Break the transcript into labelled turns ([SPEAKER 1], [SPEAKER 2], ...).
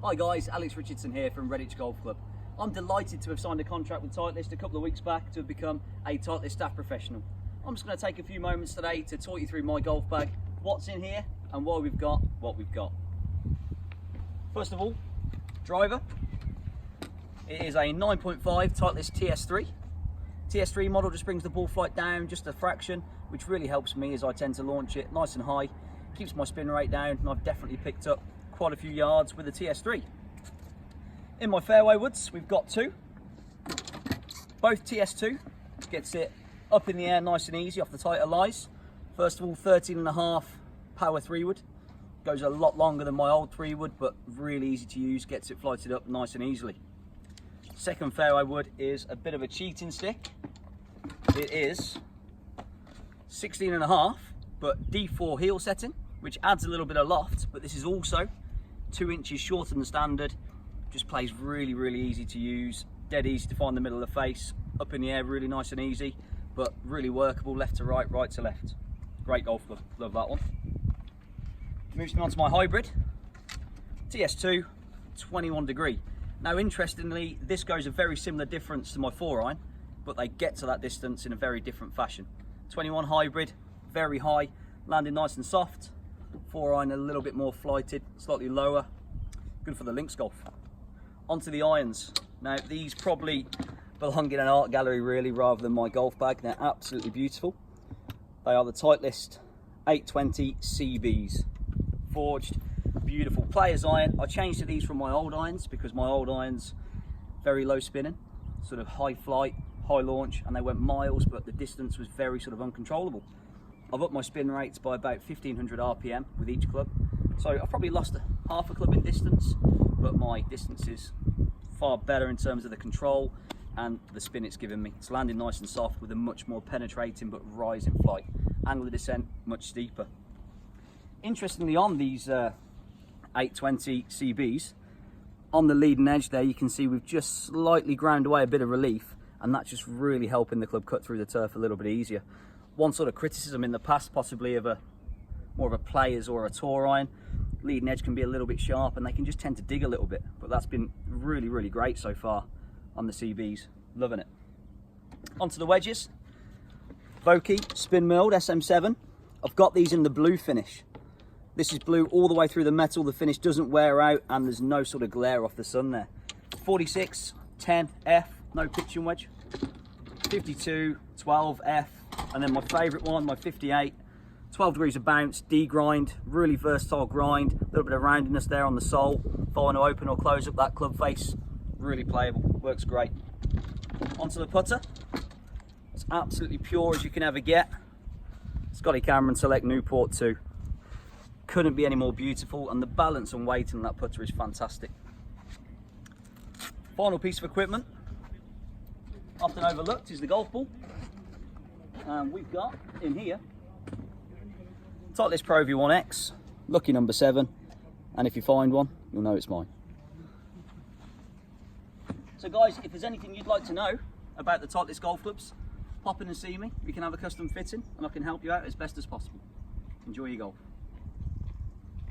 [SPEAKER 1] Hi guys, Alex Richardson here from Redditch Golf Club. I'm delighted to have signed a contract with Titleist a couple of weeks back to have become a Titleist staff professional. I'm just going to take a few moments today to talk you through my golf bag, what's in here and why we've got what we've got. First of all, driver. It is a 9.5 Titleist TS3. TS3 model just brings the ball flight down just a fraction, which really helps me as I tend to launch it nice and high, keeps my spin rate down, and I've definitely picked up quite a few yards with the TS3. In my fairway woods, we've got two. Both TS2, gets it up in the air nice and easy off the tighter lies. First of all, 13.5 power 3-wood. Goes a lot longer than my old 3-wood, but really easy to use, gets it flighted up nice and easily. Second fairway wood is a bit of a cheating stick. It is 16.5, but D4 heel setting, which adds a little bit of loft, but this is also 2 inches shorter than standard. Just plays really easy to use, dead easy to find the middle of the face, up in the air really nice and easy, but really workable left to right, right to left. Great golf club, love that one. Moves me on to my hybrid, TS2, 21 degree. Now interestingly, this goes a very similar difference to my 4-iron, but they get to that distance in a very different fashion. 21 hybrid, very high, landing nice and soft. 4-iron a little bit more flighted, slightly lower, good for the links golf. Onto the irons. Now these probably belong in an art gallery really rather than my golf bag. They're absolutely beautiful. They are the Titleist 820 CBs. Forged, beautiful player's iron. I changed to these from my old irons because my old irons very low spinning, sort of high flight, high launch, and they went miles, but the distance was very sort of uncontrollable. I've upped my spin rates by about 1500 RPM with each club. So I've probably lost half a club in distance, but my distance is far better in terms of the control and the spin it's given me. It's landing nice and soft with a much more penetrating but rising flight. Angle of descent much steeper. Interestingly, on these 820 CBs, on the leading edge there you can see we've just slightly ground away a bit of relief, and that's just really helping the club cut through the turf a little bit easier. One sort of criticism in the past possibly of more of a player's or a tour iron, leading edge can be a little bit sharp and they can just tend to dig a little bit, but that's been really great so far on the CBs, loving it. Onto the wedges, Vokey spin milled SM7. I've got these in the blue finish. This is blue all the way through the metal, the finish doesn't wear out and there's no sort of glare off the sun there. 46, 10, F, no pitching wedge. 52, 12, F, and then my favourite one, my 58, 12 degrees of bounce, D grind, really versatile grind, a little bit of roundiness there on the sole. If I want to open or close up that club face, really playable, works great. Onto the putter, it's absolutely pure as you can ever get. Scotty Cameron Select Newport 2. Couldn't be any more beautiful, and the balance and weight on that putter is fantastic. Final piece of equipment, often overlooked, is the golf ball. And we've got in here Titleist Pro V1X, lucky number 7, and if you find one, you'll know it's mine. So guys, if there's anything you'd like to know about the Titleist golf clubs, pop in and see me. We can have a custom fitting and I can help you out as best as possible. Enjoy your golf.